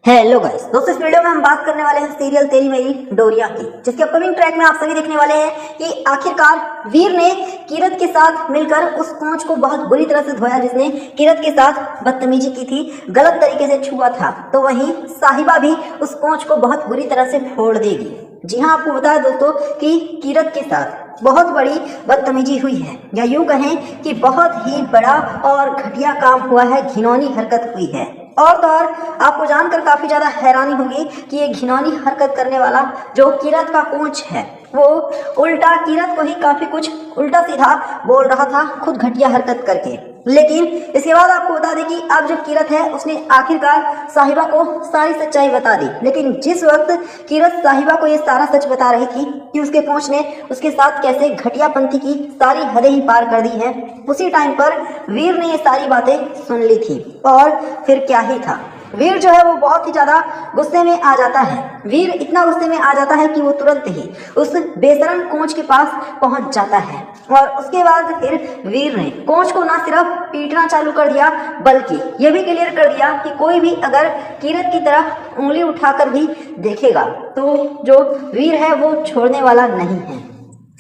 Hello guys दोस्तों, इस video में हम बात करने वाले हैं सीरियल तेरी मेरी डोरिया की, जिसके अपकमिंग ट्रैक में आप सभी देखने वाले हैं कि आखिरकार वीर ने कीरत के साथ मिलकर उस कोच को बहुत बुरी तरह से धोया, जिसने कीरत के साथ बदतमीजी की थी, गलत तरीके से छुआ था। तो वहीं साहिबा भी उस कोच को बहुत बुरी तरह से फोड़ देगी। जी हाँ, आपको बताया दोस्तों कि कीरत के साथ बहुत बड़ी बदतमीजी हुई है, या यूं कहें कि बहुत ही बड़ा और घटिया काम हुआ है, घिनौनी हरकत हुई है। और तो और आपको जानकर काफी ज्यादा हैरानी होगी कि ये घिनौनी हरकत करने वाला जो कीरत का कोच है, वो उल्टा कीरत को ही काफी कुछ उल्टा सीधा बोल रहा था, खुद घटिया हरकत करके। लेकिन इसके बाद आपको बता दें कि अब जो कीरत है उसने आखिरकार साहिबा को सारी सच्चाई बता दी। लेकिन जिस वक्त कीरत साहिबा को ये सारा सच बता रही थी कि उसके कोच ने उसके साथ कैसे घटियापंथी की सारी हदें ही पार कर दी है, उसी टाइम पर वीर ने ये सारी बातें सुन ली थी। और फिर क्या ही था, वीर जो है वो बहुत ही ज्यादा गुस्से में आ जाता है। वीर इतना गुस्से में आ जाता है कि वो तुरंत ही उस बेशरम कोच के पास पहुंच जाता है। और उसके बाद फिर वीर ने कोच को ना सिर्फ पीटना चालू कर दिया, बल्कि ये भी क्लियर कर दिया कि कोई भी अगर कीरत की तरफ उंगली उठाकर भी देखेगा तो जो वीर है वो छोड़ने वाला नहीं है।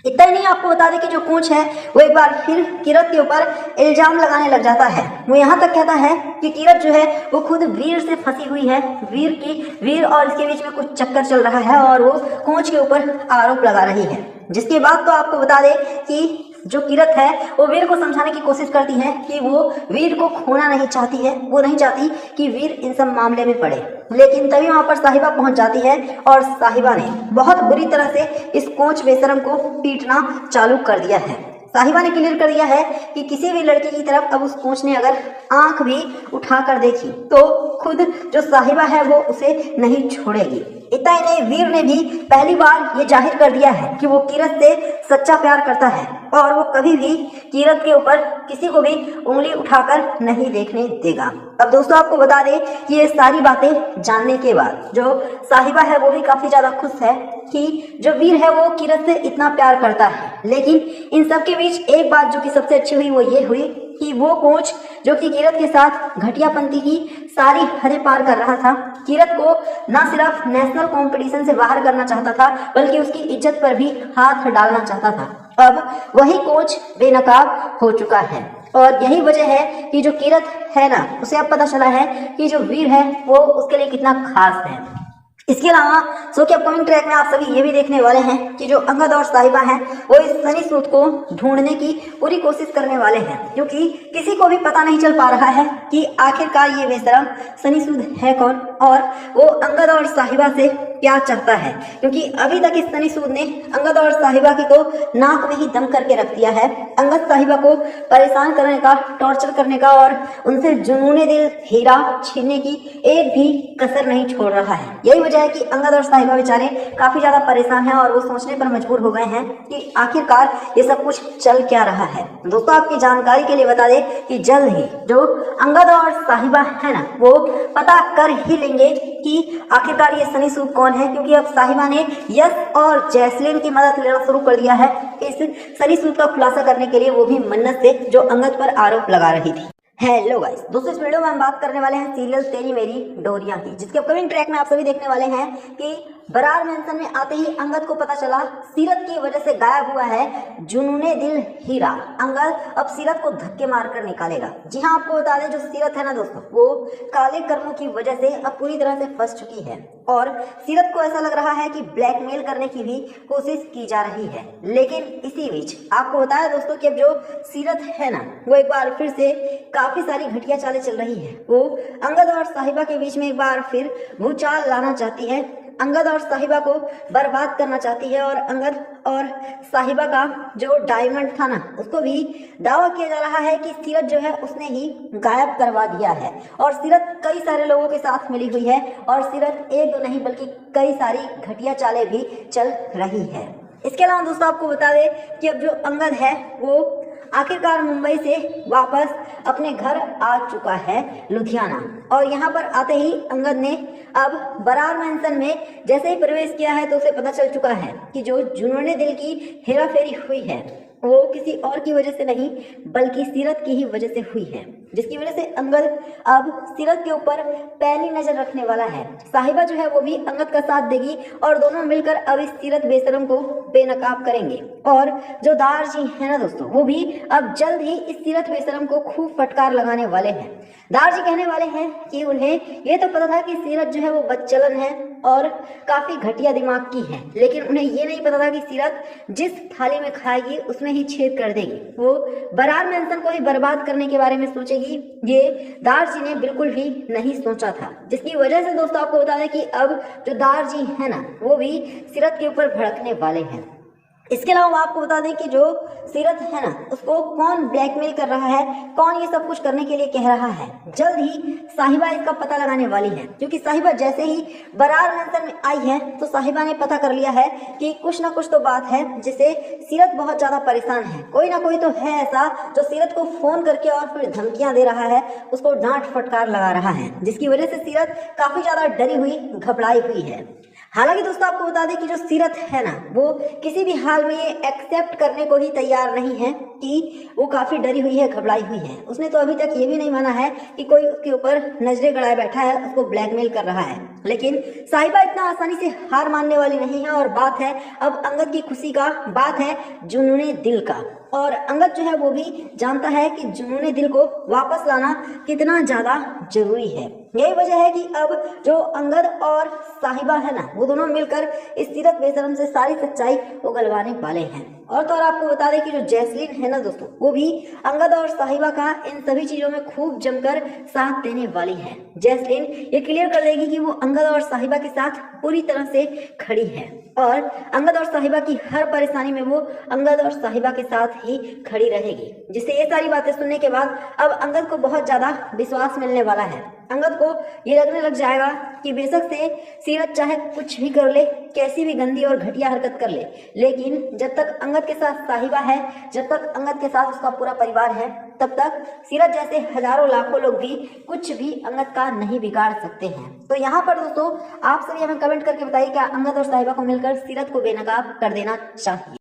इतना ही नहीं, आपको बता दें कि जो कोच है वो एक बार फिर कीरत के ऊपर इल्जाम लगाने लग जाता है। वो यहाँ तक कहता है कि कीरत जो है वो खुद वीर से फंसी हुई है, वीर और इसके बीच में कुछ चक्कर चल रहा है, और वो कोच के ऊपर आरोप लगा रही है। जिसके बाद तो आपको बता दें कि जो कीरत है वो वीर को समझाने की कोशिश करती है कि वो वीर को खोना नहीं चाहती है, वो नहीं चाहती कि वीर इन सब मामले में पड़े। लेकिन तभी वहां पर साहिबा पहुंच जाती है और साहिबा ने बहुत बुरी तरह से इस कोच बेशरम को पीटना चालू कर दिया है। साहिबा ने क्लियर कर दिया है कि किसी भी लड़की की तरफ अब उस कोच ने अगर आंख भी उठाकर देखी तो खुद जो साहिबा है वो उसे नहीं छोड़ेगी। इतना ही नहीं, वीर ने भी पहली बार ये जाहिर कर दिया है कि वो कीरत से सच्चा प्यार करता है और वो कभी भी कीरत के ऊपर किसी को भी उंगली उठाकर नहीं देखने देगा। अब दोस्तों आपको बता दें कि ये सारी बातें जानने के बाद जो साहिबा है वो भी काफी ज्यादा खुश है कि जो वीर है वो कीरत से इतना प्यार करता है। लेकिन इन सब के बीच एक बात जो कि सबसे अच्छी हुई वो ये हुई कि वो कोच जो कि कीरत के साथ घटियापंथी की सारी हदें पार कर रहा था, कीरत को ना सिर्फ नेशनल कंपटीशन से बाहर करना चाहता था बल्कि उसकी इज्जत पर भी हाथ डालना चाहता था। अब वही कोच बेनकाब हो चुका है और यही वजह है कि जो कीरत है ना, उसे अब पता चला है कि जो वीर है वो उसके लिए कितना खास है। इसके अलावा शो के अपकमिंग ट्रैक में आप सभी ये भी देखने वाले हैं कि जो अंगद और साहिबा हैं वो इस सनी सूद को ढूंढने की पूरी कोशिश करने वाले हैं, क्योंकि किसी को भी पता नहीं चल पा रहा है कि आखिरकार ये बेशरम सनी सूद है कौन और वो अंगद और साहिबा से क्या चाहता है। क्योंकि अभी तक इस सनी सूद ने अंगद और साहिबा की तो नाक में ही दम करके रख दिया है। अंगद साहिबा को परेशान करने का, टॉर्चर करने का और उनसे जुनूने दिल हीरा छीनने की एक भी कसर नहीं छोड़ रहा है। यही वजह है कि अंगद और साहिबा बेचारे काफी ज्यादा परेशान हैं और वो सोचने पर मजबूर हो गए हैं कि आखिरकार ये सब कुछ चल क्या रहा है। दोस्तों आपकी जानकारी के लिए बता दें कि जल्द ही जो अंगद और साहिबा है ना, वो पता कर ही लेंगे कि आखिरकार ये सनी सूद कौन है, क्योंकि अब साहिबा ने यश और जैस्लीन की मदद लेना शुरू कर दिया है इस सनी सूद का खुलासा करने के लिए, वो भी मन्नत से जो अंगद पर आरोप लगा रही थी। हेलो गाइस दोस्तों, इस वीडियो में हम बात करने वाले हैं सीरियल तेरी मेरी डोरिया की, जिसके अपकमिंग ट्रैक में आप सभी देखने वाले हैं कि बरार मेंशन में आते ही अंगद को पता चला सीरत की वजह से गायब हुआ है जुनूने दिल हीरा। अंगद अब सीरत को धक्के मारकर निकालेगा। जी हाँ, आपको बता दें जो सीरत है ना दोस्तों, वो काले कर्मों की वजह से अब पूरी तरह से फंस चुकी है और सीरत को ऐसा लग रहा है कि ब्लैकमेल करने की भी कोशिश की जा रही है। लेकिन इसी बीच आपको बताया दोस्तों कि अब जो सीरत है ना, वो एक बार फिर से काफी सारी घटिया चालें चल रही है। वो अंगद और साहिबा के बीच में एक बार फिर भूचाल लाना चाहती है, अंगद और साहिबा को बर्बाद करना चाहती है और अंगद और साहिबा का जो डायमंड था ना, उसको भी दावा किया जा रहा है कि सीरत जो है उसने ही गायब करवा दिया है। और सीरत कई सारे लोगों के साथ मिली हुई है और सीरत एक दो नहीं बल्कि कई सारी घटिया चालें भी चल रही है। इसके अलावा दोस्तों आपको बता दें कि अब जो अंगद है वो आखिरकार मुंबई से वापस अपने घर आ चुका है लुधियाना, और यहाँ पर आते ही अंगद ने अब बरार मेंशन में जैसे ही प्रवेश किया है तो उसे पता चल चुका है कि जो जुनूने दिल की हेराफेरी हुई है वो किसी और की वजह से नहीं बल्कि सीरत की ही वजह से हुई है। जिसकी वजह से अंगद अब सीरत के ऊपर पैनी नजर रखने वाला है। साहिबा जो है वो भी अंगद का साथ देगी और दोनों मिलकर अब इस सीरत बेशरम को बेनकाब करेंगे। और जो दारजी है ना दोस्तों, वो भी अब जल्द ही इस सीरत बेशरम को खूब फटकार लगाने वाले हैं। दारजी कहने वाले हैं कि उन्हें ये तो पता था कि सीरत जो है वो बदचलन है और काफी घटिया दिमाग की है, लेकिन उन्हें ये नहीं पता था कि सीरत जिस थाली में खाएगी उसमें ही छेद कर देगी, वो बरार मैंसन को ही बर्बाद करने के बारे में सोचेगी। ये दारजी ने बिल्कुल भी नहीं सोचा था, जिसकी वजह से दोस्तों आपको बता दें कि अब जो दारजी है ना, वो भी सीरत के ऊपर भड़कने वाले हैं। इसके अलावा आपको बता दें कि जो सीरत है ना, उसको कौन ब्लैकमेल कर रहा है, कौन ये सब कुछ करने के लिए कह रहा है, जल्द ही साहिबा इसका पता लगाने वाली है। क्योंकि साहिबा जैसे ही बरार मैंसन में आई है तो साहिबा ने पता कर लिया है कि कुछ ना कुछ तो बात है जिससे सीरत बहुत ज्यादा परेशान है। कोई ना कोई तो है ऐसा जो सीरत को फोन करके और फिर धमकियां दे रहा है, उसको डांट फटकार लगा रहा है, जिसकी वजह से सीरत काफी ज्यादा डरी हुई, घबराई हुई है। हालांकि दोस्तों आपको बता दें कि जो सीरत है ना, वो किसी भी हाल में ये एक्सेप्ट करने को ही तैयार नहीं है कि वो काफी डरी हुई है, घबराई हुई है। उसने तो अभी तक ये भी नहीं माना है कि कोई उसके ऊपर नजरें गड़ाए बैठा है, उसको ब्लैकमेल कर रहा है। लेकिन साहिबा इतना आसानी से हार मानने वाली नहीं है और बात है अब अंगद की खुशी का, बात है जुनूने दिल का। और अंगद जो है वो भी जानता है कि जुनूने दिल को वापस लाना कितना ज्यादा जरूरी है। यही वजह है कि अब जो अंगद और साहिबा है ना, वो दोनों मिलकर इस सीरत बेशरम से सारी सच्चाई उगलवाने वाले हैं। और तो और आपको बता दें कि जो जैस्लीन है ना दोस्तों, वो भी अंगद और साहिबा का इन सभी चीजों में खूब जमकर साथ देने वाली है। जैस्लीन ये क्लियर कर देगी कि वो अंगद और साहिबा के साथ पूरी तरह से खड़ी है और अंगद और साहिबा की हर परेशानी में वो अंगद और साहिबा के साथ ही खड़ी रहेगी। जिससे ये सारी बातें सुनने के बाद अब अंगद को बहुत ज्यादा विश्वास मिलने वाला है। अंगद को ये लगने लग जाएगा कि बेशक से सीरत चाहे कुछ भी कर ले, कैसी भी गंदी और घटिया हरकत कर ले, लेकिन जब तक अंगद के साथ साहिबा है, जब तक अंगद के साथ उसका पूरा परिवार है, तब तक सीरत जैसे हजारों लाखों लोग भी कुछ भी अंगद का नहीं बिगाड़ सकते हैं। तो यहाँ पर दोस्तों आप सभी हमें कमेंट करके बताइए क्या अंगद और साहिबा को मिलकर सीरत को बेनकाब कर देना चाहिए।